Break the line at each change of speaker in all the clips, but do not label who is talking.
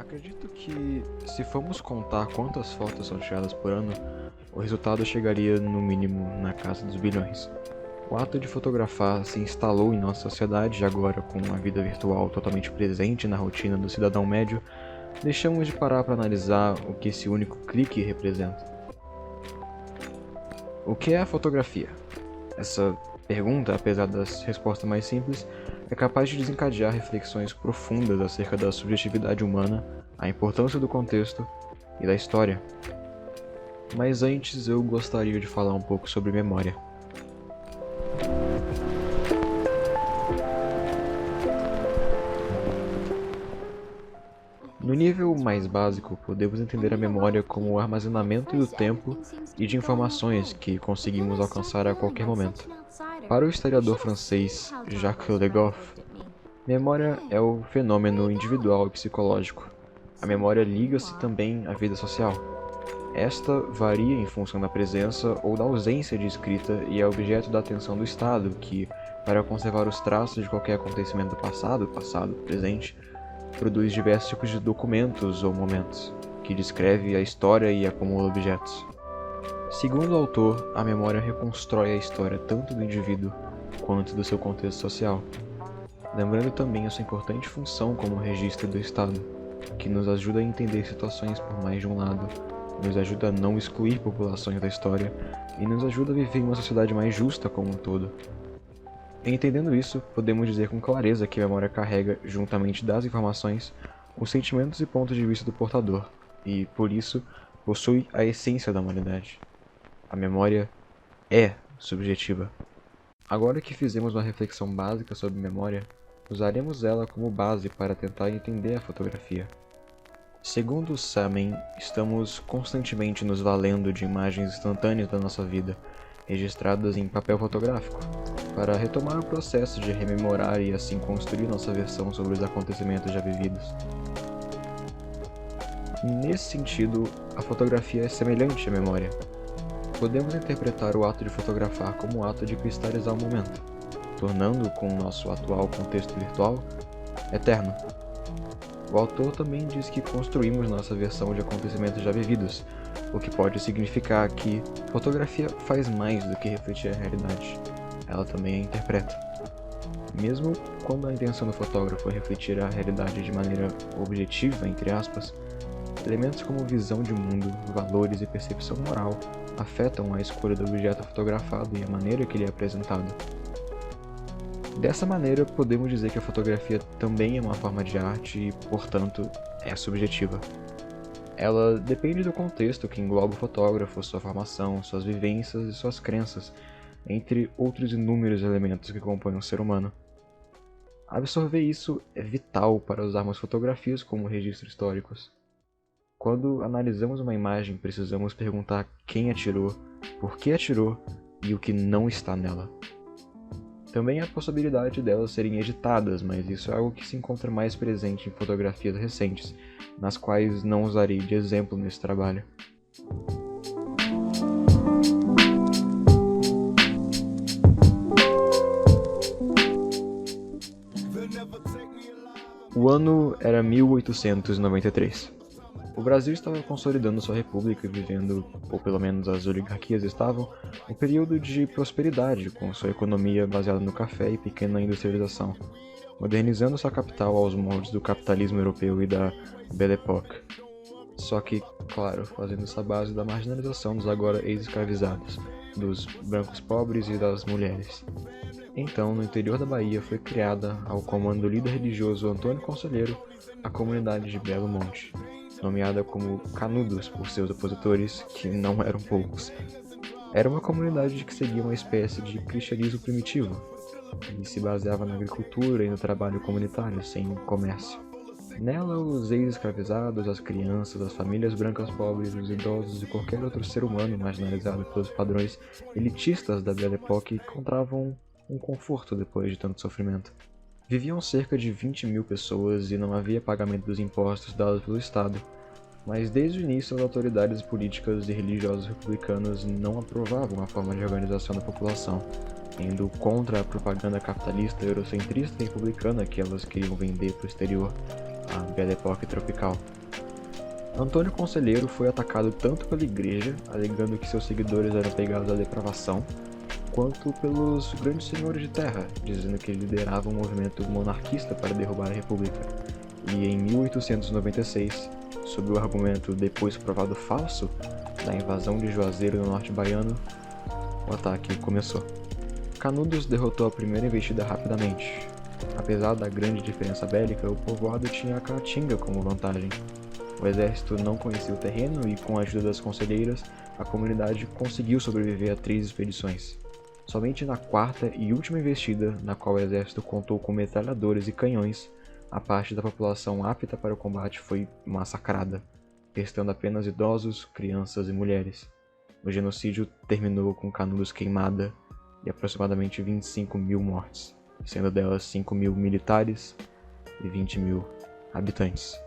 Acredito que, se formos contar quantas fotos são tiradas por ano, o resultado chegaria no mínimo na casa dos bilhões. O ato de fotografar se instalou em nossa sociedade e agora, com a vida virtual totalmente presente na rotina do cidadão médio, deixamos de parar para analisar o que esse único clique representa. O que é a fotografia? Essa pergunta, apesar das respostas mais simples, é capaz de desencadear reflexões profundas acerca da subjetividade humana, a importância do contexto e da história. Mas antes eu gostaria de falar um pouco sobre memória. No nível mais básico, podemos entender a memória como o armazenamento do tempo e de informações que conseguimos alcançar a qualquer momento. Para o historiador francês Jacques Le Goff, memória é o fenômeno individual e psicológico. A memória liga-se também à vida social. Esta varia em função da presença ou da ausência de escrita e é objeto da atenção do Estado, que, para conservar os traços de qualquer acontecimento do passado, presente, produz diversos tipos de documentos ou momentos, que descreve a história e acumula objetos. Segundo o autor, a memória reconstrói a história tanto do indivíduo quanto do seu contexto social, lembrando também a sua importante função como registro do Estado, que nos ajuda a entender situações por mais de um lado, nos ajuda a não excluir populações da história e nos ajuda a viver em uma sociedade mais justa como um todo. Entendendo isso, podemos dizer com clareza que a memória carrega, juntamente das informações, os sentimentos e pontos de vista do portador, e, por isso, possui a essência da humanidade. A memória é subjetiva. Agora que fizemos uma reflexão básica sobre memória, usaremos ela como base para tentar entender a fotografia. Segundo Samen, estamos constantemente nos valendo de imagens instantâneas da nossa vida, registradas em papel fotográfico, para retomar o processo de rememorar e assim construir nossa versão sobre os acontecimentos já vividos. Nesse sentido, a fotografia é semelhante à memória. Podemos interpretar o ato de fotografar como o ato de cristalizar o momento, tornando, com o nosso atual contexto virtual, eterno. O autor também diz que construímos nossa versão de acontecimentos já vividos, o que pode significar que fotografia faz mais do que refletir a realidade, ela também a interpreta. Mesmo quando a intenção do fotógrafo é refletir a realidade de maneira objetiva, entre aspas, elementos como visão de mundo, valores e percepção moral afetam a escolha do objeto fotografado e a maneira que ele é apresentado. Dessa maneira, podemos dizer que a fotografia também é uma forma de arte e, portanto, é subjetiva. Ela depende do contexto que engloba o fotógrafo, sua formação, suas vivências e suas crenças, entre outros inúmeros elementos que compõem o ser humano. Absorver isso é vital para usarmos fotografias como registros históricos. Quando analisamos uma imagem, precisamos perguntar quem atirou, por que atirou e o que não está nela. Também há a possibilidade delas serem editadas, mas isso é algo que se encontra mais presente em fotografias recentes, nas quais não usarei de exemplo nesse trabalho. O ano era 1893. O Brasil estava consolidando sua república e vivendo, ou pelo menos as oligarquias estavam, um período de prosperidade, com sua economia baseada no café e pequena industrialização, modernizando sua capital aos moldes do capitalismo europeu e da Belle Époque. Só que, claro, fazendo essa base da marginalização dos agora ex-escravizados, dos brancos pobres e das mulheres. Então, no interior da Bahia foi criada, ao comando do líder religioso Antônio Conselheiro, a comunidade de Belo Monte, nomeada como Canudos por seus opositores, que não eram poucos. Era uma comunidade que seguia uma espécie de cristianismo primitivo, e se baseava na agricultura e no trabalho comunitário, sem comércio. Nela, os ex-escravizados, as crianças, as famílias brancas pobres, os idosos e qualquer outro ser humano marginalizado pelos padrões elitistas da Belle Époque encontravam um conforto depois de tanto sofrimento. Viviam cerca de 20.000 pessoas e não havia pagamento dos impostos dados pelo Estado, mas desde o início as autoridades políticas e religiosas republicanas não aprovavam a forma de organização da população, indo contra a propaganda capitalista, eurocentrista e republicana que elas queriam vender para o exterior, a Belle Époque tropical. Antônio Conselheiro foi atacado tanto pela igreja, alegando que seus seguidores eram pegados à depravação, quanto pelos grandes senhores de terra, dizendo que ele liderava um movimento monarquista para derrubar a república. E em 1896, sob o argumento depois provado falso da invasão de Juazeiro no norte baiano, o ataque começou. Canudos derrotou a primeira investida rapidamente. Apesar da grande diferença bélica, o povoado tinha a Caatinga como vantagem. O exército não conhecia o terreno e, com a ajuda das conselheiras, a comunidade conseguiu sobreviver a 3 expedições. Somente na quarta e última investida, na qual o exército contou com metralhadores e canhões, a parte da população apta para o combate foi massacrada, restando apenas idosos, crianças e mulheres. O genocídio terminou com Canudos queimada e aproximadamente 25.000 mortes, sendo delas 5.000 militares e 20.000 habitantes.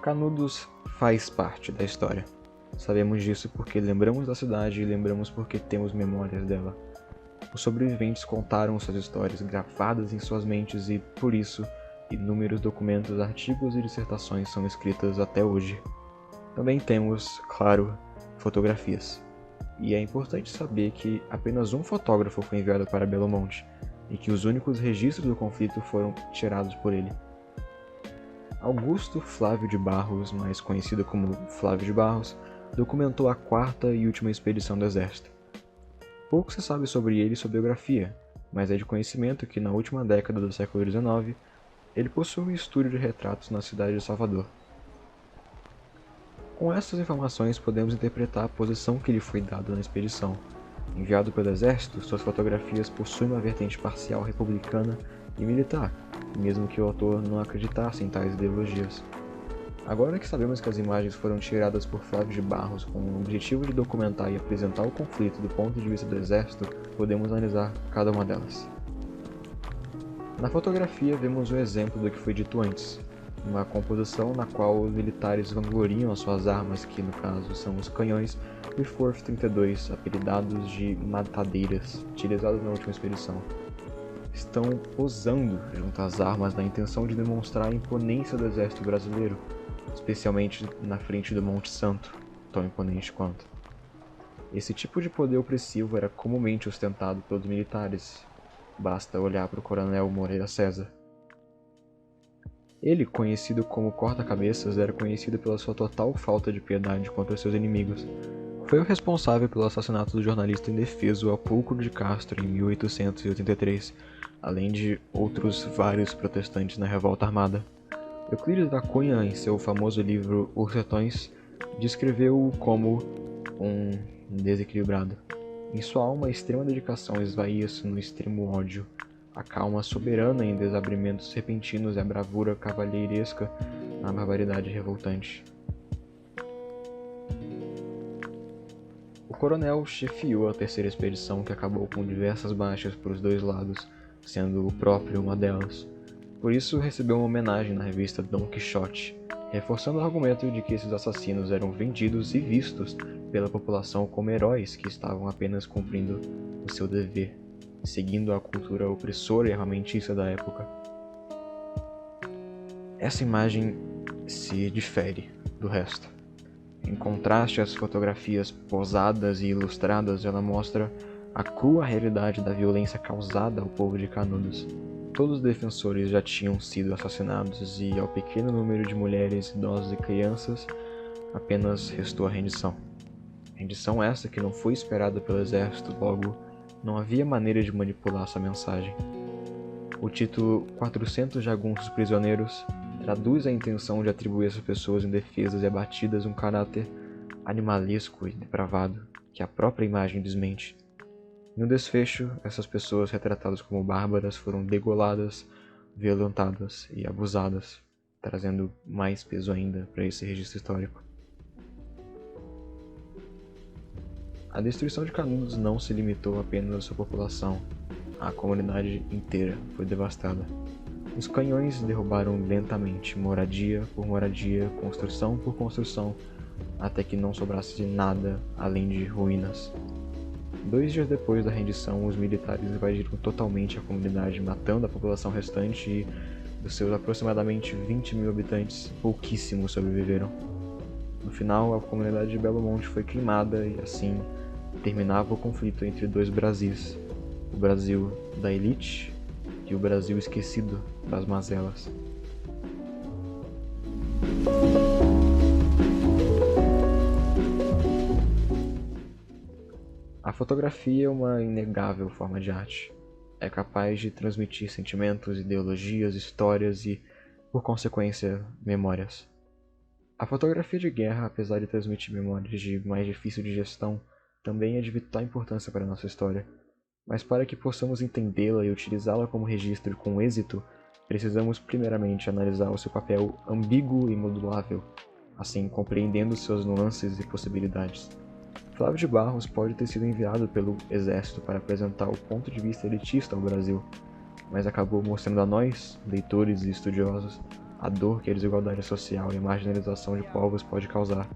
Canudos faz parte da história. Sabemos disso porque lembramos da cidade e lembramos porque temos memórias dela. Os sobreviventes contaram suas histórias gravadas em suas mentes e, por isso, inúmeros documentos, artigos e dissertações são escritas até hoje. Também temos, claro, fotografias. E é importante saber que apenas um fotógrafo foi enviado para Belo Monte e que os únicos registros do conflito foram tirados por ele. Augusto Flávio de Barros, mais conhecido como Flávio de Barros, documentou a quarta e última expedição do exército. Pouco se sabe sobre ele e sua biografia, mas é de conhecimento que na última década do século XIX, ele possuiu um estúdio de retratos na cidade de Salvador. Com essas informações podemos interpretar a posição que lhe foi dada na expedição. Enviado pelo exército, suas fotografias possuem uma vertente parcial republicana e militar, mesmo que o autor não acreditasse em tais ideologias. Agora que sabemos que as imagens foram tiradas por Flávio de Barros com o objetivo de documentar e apresentar o conflito do ponto de vista do exército, podemos analisar cada uma delas. Na fotografia vemos um exemplo do que foi dito antes, uma composição na qual os militares vangloriam as suas armas, que no caso são os canhões Whitworth 32, apelidados de matadeiras, utilizados na última expedição. Estão posando junto às armas na intenção de demonstrar a imponência do exército brasileiro, especialmente na frente do Monte Santo, tão imponente quanto. Esse tipo de poder opressivo era comumente ostentado pelos militares. Basta olhar para o coronel Moreira César. Ele, conhecido como Corta-Cabeças, era conhecido pela sua total falta de piedade contra seus inimigos. Foi o responsável pelo assassinato do jornalista indefeso Apulco de Castro em 1883, além de outros vários protestantes na revolta armada. Euclides da Cunha, em seu famoso livro Os Sertões, descreveu-o como um desequilibrado. Em sua alma, a extrema dedicação esvaía-se no extremo ódio, a calma soberana em desabrimentos repentinos e a bravura cavalheiresca na barbaridade revoltante. O coronel chefiou a terceira expedição, que acabou com diversas baixas por os dois lados, sendo o próprio uma delas. Por isso recebeu uma homenagem na revista Dom Quixote, reforçando o argumento de que esses assassinos eram vendidos e vistos pela população como heróis que estavam apenas cumprindo o seu dever, seguindo a cultura opressora e armamentista da época. Essa imagem se difere do resto. Em contraste às fotografias posadas e ilustradas, ela mostra a crua realidade da violência causada ao povo de Canudos. Todos os defensores já tinham sido assassinados e, ao pequeno número de mulheres, idosos e crianças, apenas restou a rendição. Rendição essa que não foi esperada pelo exército, logo, não havia maneira de manipular essa mensagem. O título 400 jagunços prisioneiros traduz a intenção de atribuir a essas pessoas indefesas e abatidas um caráter animalesco e depravado, que a própria imagem desmente. No desfecho, essas pessoas retratadas como bárbaras foram degoladas, violentadas e abusadas, trazendo mais peso ainda para esse registro histórico. A destruição de Canudos não se limitou apenas à sua população, a comunidade inteira foi devastada. Os canhões derrubaram lentamente, moradia por moradia, construção por construção, até que não sobrasse de nada além de ruínas. 2 dias depois da rendição, os militares invadiram totalmente a comunidade, matando a população restante e, dos seus aproximadamente 20 mil habitantes, pouquíssimos sobreviveram. No final, a comunidade de Belo Monte foi queimada e, assim, terminava o conflito entre dois Brasis, o Brasil da elite e o Brasil esquecido das mazelas. A fotografia é uma inegável forma de arte. É capaz de transmitir sentimentos, ideologias, histórias e, por consequência, memórias. A fotografia de guerra, apesar de transmitir memórias de mais difícil de gestão, também é de vital importância para a nossa história. Mas para que possamos entendê-la e utilizá-la como registro com êxito, precisamos primeiramente analisar o seu papel ambíguo e modulável, assim compreendendo seus nuances e possibilidades. Flávio de Barros pode ter sido enviado pelo exército para apresentar o ponto de vista elitista ao Brasil, mas acabou mostrando a nós, leitores e estudiosos, a dor que a desigualdade social e a marginalização de povos pode causar,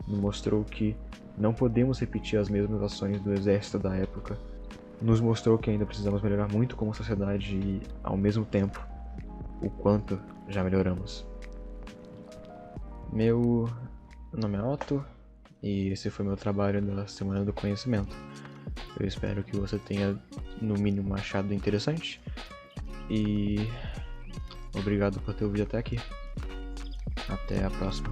e mostrou que não podemos repetir as mesmas ações do exército da época. Nos mostrou que ainda precisamos melhorar muito como sociedade e, ao mesmo tempo, o quanto já melhoramos. Meu nome é Otto e esse foi meu trabalho da Semana do Conhecimento. Eu espero que você tenha, no mínimo, achado interessante e obrigado por ter ouvido até aqui. Até a próxima.